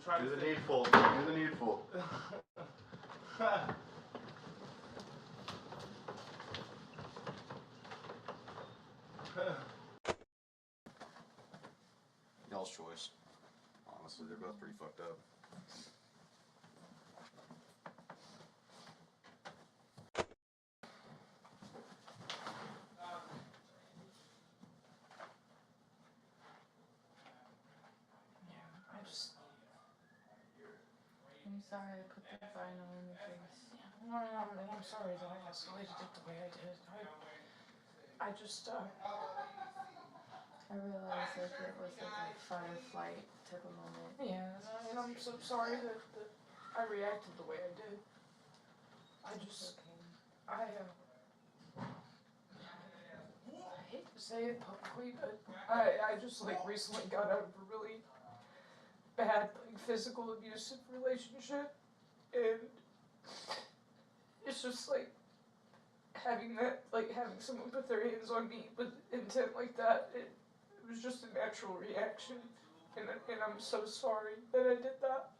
trying to... Do the needful. Do the needful. Y'all's choice. Honestly, they're both pretty fucked up. I'm sorry I put the vinyl in your face. No, I'm sorry that I escalated it the way I did. I just, I realized like it was like a fight or flight type of moment. yeah, and I'm so sorry that I reacted the way I did. I hate to say it publicly, but I just like recently got out of a really bad like physical abusive relationship, and it's just like having someone put their hands on me with intent like that, it was just a natural reaction, and I'm so sorry that I did that.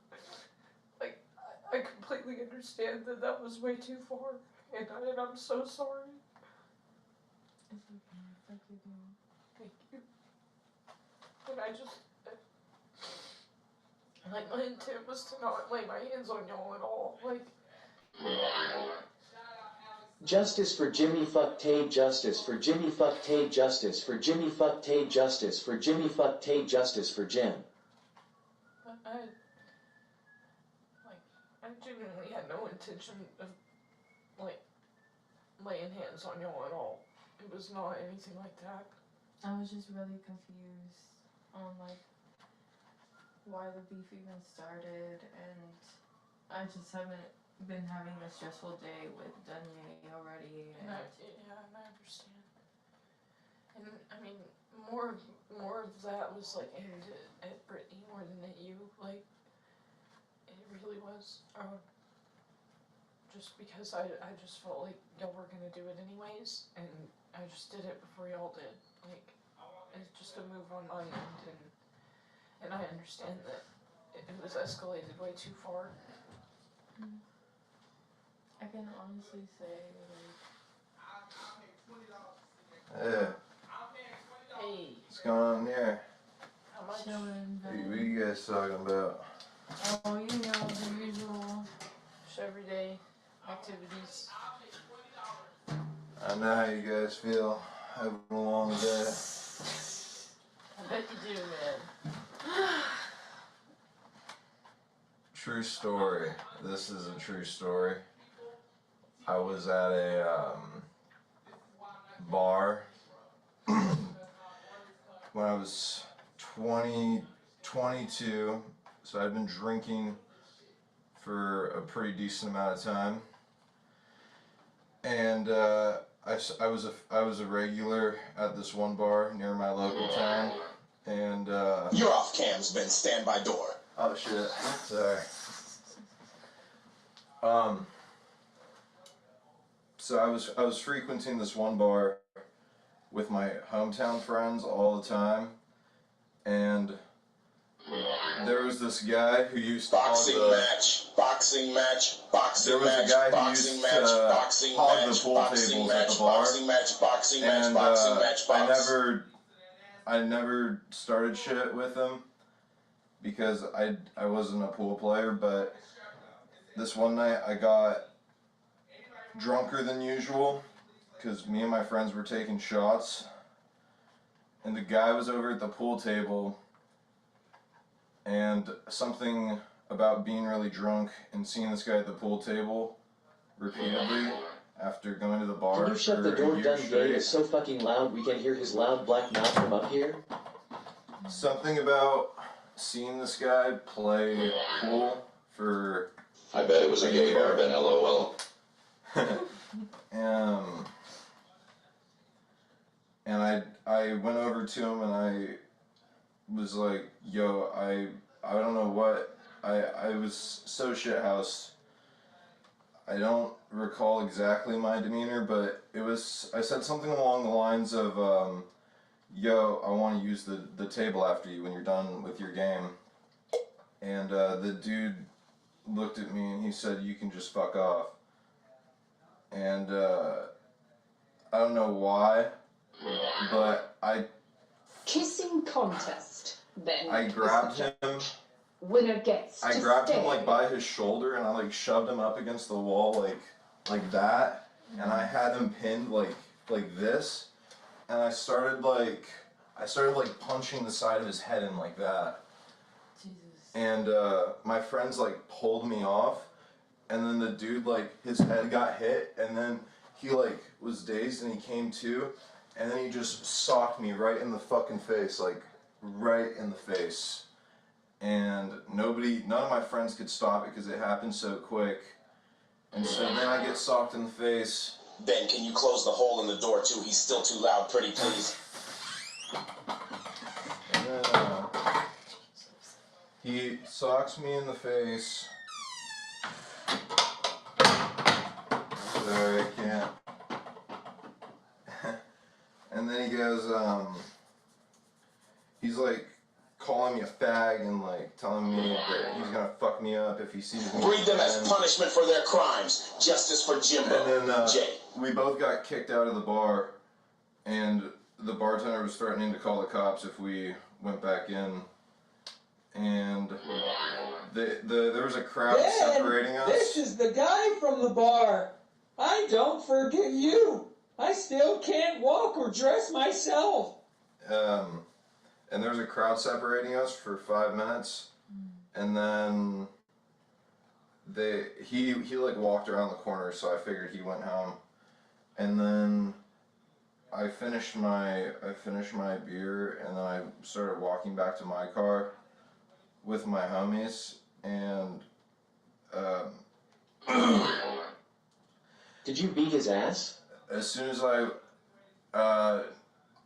Like, I completely understand that was way too far, and I'm so sorry. It's okay, thank you. Thank you. And like, my intent was to not lay my hands on y'all at all, like... Justice for Jimmy fuck Tay, justice for Jimmy fuck Tay, justice for Jimmy fuck Tay, justice for Jimmy fuck Tay, justice for Jim. I genuinely had no intention of, like, laying hands on y'all at all. It was not anything like that. I was just really confused on like why the beef even started, and I just haven't been having a stressful day with Dunye already. And I understand. And I mean, more of that was like aimed at Brittany more than at you. Like, it really was. Just because I just felt like y'all were gonna do it anyways, and I just did it before y'all did. Like, it's just a move on my end, and I understand that it was escalated way too far. I can honestly say, like... Yeah. Hey. What's going on here? How much? Chilling, What are you guys talking about? oh, you know, the usual. Just everyday activities. I know how you guys feel. Having a long day. I bet you do, man. True story. This is a true story. I was at a bar when I was 22, so I'd been drinking for a pretty decent amount of time, and I was a regular at this one bar near my local town, and You're off, Cam's been stand by door. oh shit, sorry. So I was frequenting this one bar with my hometown friends all the time, and there was this guy who used to boxing match. There was a guy who used to hog the pool tables at the bar, and I never started shit with him because I wasn't a pool player, but this one night I got drunker than usual because me and my friends were taking shots, and the guy was over at the pool table, and something about being really drunk and seeing this guy at the pool table repeatedly after going to the bar. Can you shut the door, Dunye? It's so fucking loud we can hear his loud black mouth from up here. Something about seeing this guy play pool for... I bet it was a gay bar, then LOL. And I went over to him and I was like, yo, I don't know what, I was so shithoused. I don't recall exactly my demeanor, but I said something along the lines of, yo, I want to use the table after you when you're done with your game. And the dude looked at me and he said, "You can just fuck off." And I don't know why, but Kissing contest, then. I grabbed him. Winner gets I to grabbed stay. him like by his shoulder and I like shoved him up against the wall like that, and I had him pinned like this, and I started like punching the side of his head in like that. Jesus. And my friends like pulled me off, and then the dude like his head got hit, and then he like was dazed and he came to, and then he just socked me right in the fucking face, like right in the face. And none of my friends could stop it because it happened so quick. And so then I get socked in the face. Ben, can you close the hole in the door too? He's still too loud, pretty please. And then he socks me in the face. Sorry, I can't. And then he goes, he's like calling me a fag and like telling me that he's gonna fuck me up if he sees me. Breed them as punishment for their crimes. Justice for Jimbo. And then Jay. we both got kicked out of the bar, and the bartender was threatening to call the cops if we went back in. And there was a crowd separating us. This is the guy from the bar. I don't forgive you. I still can't walk or dress myself. And there was a crowd separating us for 5 minutes, and then he like walked around the corner, so I figured he went home. And then I finished my beer, and then I started walking back to my car with my homies, and Did you beat his ass? as soon as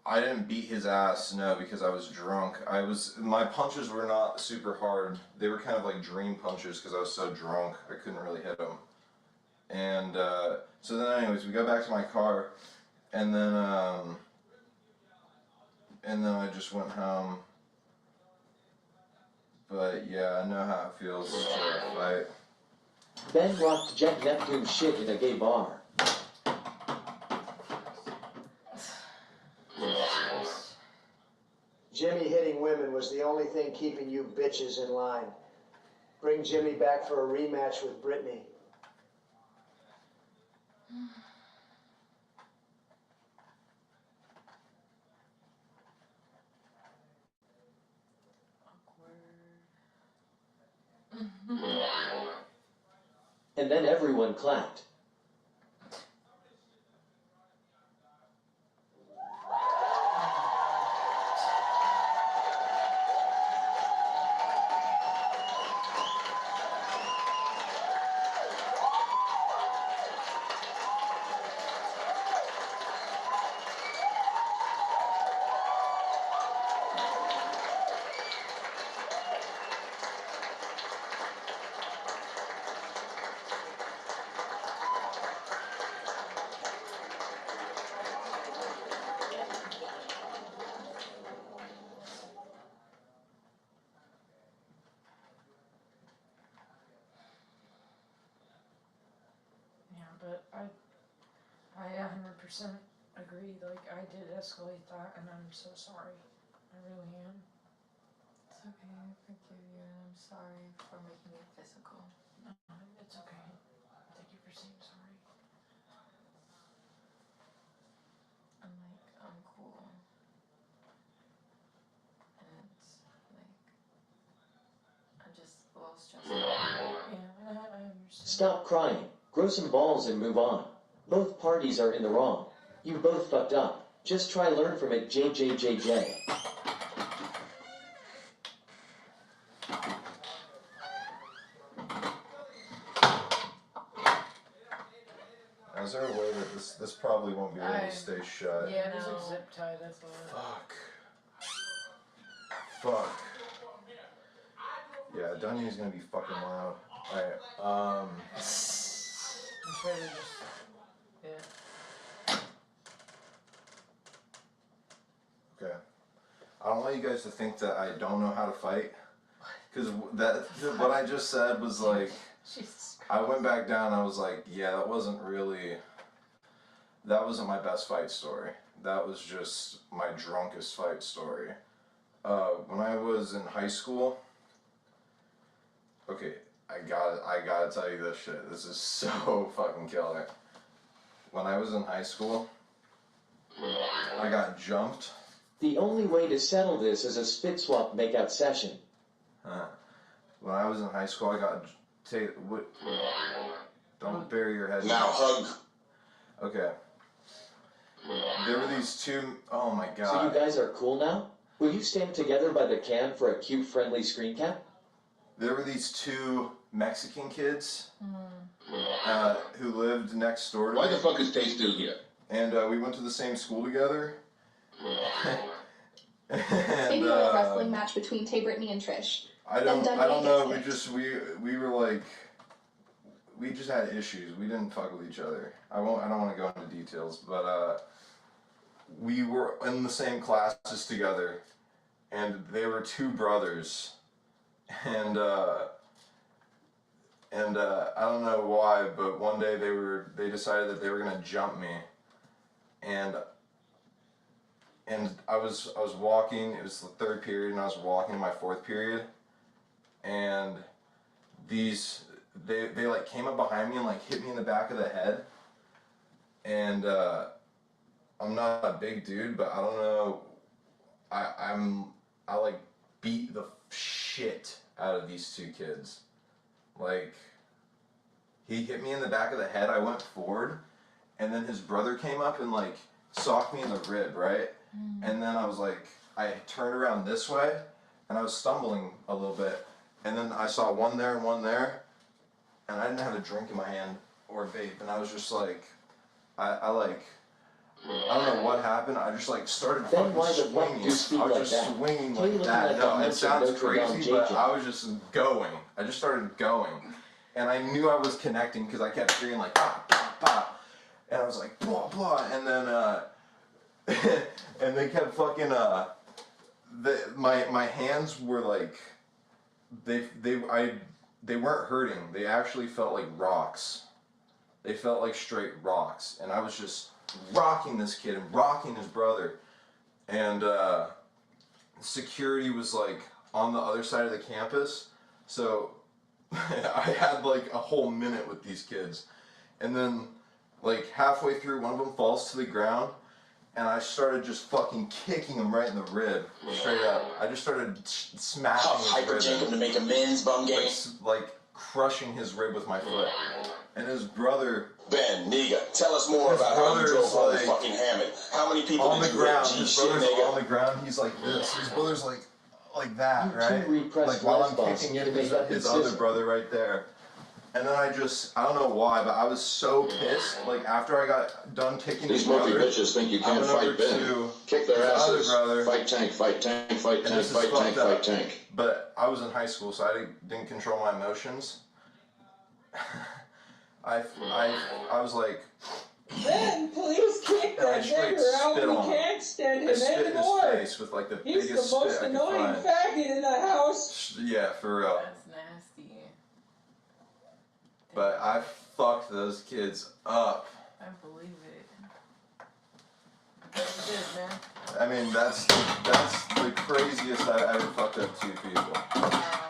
I didn't beat his ass, no, because I was drunk. My punches were not super hard. They were kind of like dream punches because I was so drunk. I couldn't really hit them. And so then anyways, we go back to my car, and then I just went home. But yeah, I know how it feels to fight. Ben rocked Jack Neptune's shit in a gay bar. Jimmy hitting women was the only thing keeping you bitches in line. Bring Jimmy back for a rematch with Brittany. And then everyone clapped. But I 100% agree. Like, I did escalate that, and I'm so sorry. I really am. It's okay, I forgive you, and I'm sorry for making it physical. No, it's okay. Thank you for saying sorry. I'm cool. And like, I'm just a little stressed out. Yeah, I understand. Stop crying. Grow some balls and move on. Both parties are in the wrong. You both fucked up. Just try learn from it, JJJJ. Is there a way that this probably won't be able to stay shut? Yeah, there's a zip tie, that's all. Fuck. Yeah, Dunyan's gonna be fucking loud. Alright, I'm trying to just, yeah. okay. I don't want you guys to think that I don't know how to fight. Because what I just said was like, Jesus I went back down. I was like, yeah, that wasn't my best fight story. That was just my drunkest fight story. When I was in high school, okay, I gotta tell you this shit. This is so fucking killer. When I was in high school, I got jumped. The only way to settle this is a spit swap makeout session. When I was in high school, I got don't bury your head. Now hug. Okay. There were these two. Oh my god. So you guys are cool now? Will you stand together by the can for a cute, friendly screen cap? There were these two Mexican kids who lived next door to me. Why the fuck is Tay still here? And we went to the same school together. Maybe a wrestling match between Tayleigh and Trish. I don't know. We were like, we just had issues. We didn't fuck with each other. I don't want to go into details, but we were in the same classes together, and they were two brothers, and I don't know why, but one day they decided that they were gonna jump me, and I was walking. It was the third period, and I was walking my fourth period, and they like came up behind me and like hit me in the back of the head, and I'm not a big dude, but I don't know, I like beat the shit out of these two kids. Like, he hit me in the back of the head, I went forward, and then his brother came up and like socked me in the rib, right? And then I was like, I turned around this way, and I was stumbling a little bit, and then I saw one there and one there, and I didn't have a drink in my hand or a vape, and I was just like, I don't know what happened. I just like started Then fucking why the fuck do you swinging. speak I was like just that? swinging Tell you like looking that. like No, a it Notre sounds Dame crazy, but JJ. I was just going. I just started going, and I knew I was connecting because I kept hearing like pop, pop, pop, and I was like blah blah, and then and they kept fucking my hands were like they weren't hurting. They actually felt like rocks. They felt like straight rocks, and I was just rocking this kid and rocking his brother, and security was like on the other side of the campus, so I had like a whole minute with these kids, and then like halfway through, one of them falls to the ground, and I started just fucking kicking him right in the rib, straight up. I just started smashing his Hyper rib, Jacob to make amends, bum game. like crushing his rib with my foot, and his brother. Ben, nigga, tell us more about how you drove home with fucking Hammond. How many people On the did you ground, hit? his Shit, brother's nigga. on the ground, he's like this. His brother's like that, You right? two repressed Like while I'm lesbos kicking need it, to make up his its other system. brother right there. And then I don't know why, but I was so pissed. Like after I got done kicking his These monkey brother, bitches think you I can't went over fight Ben. to Kick their his other asses. brother. Fight tank, fight tank, fight And tank, this is fight tank, fucked up. fight tank. But I was in high school, so I didn't control my emotions. I was like, Ben, please kick and I that straight nigger out. spit We on him. can't stand I him spit in anymore. his face with like the He's biggest the most spit I could annoying find. faggot in the house. Yeah, for real. That's nasty. But I fucked those kids up. I believe it. You did, man. I mean, that's the craziest I've ever fucked up two people. Wow.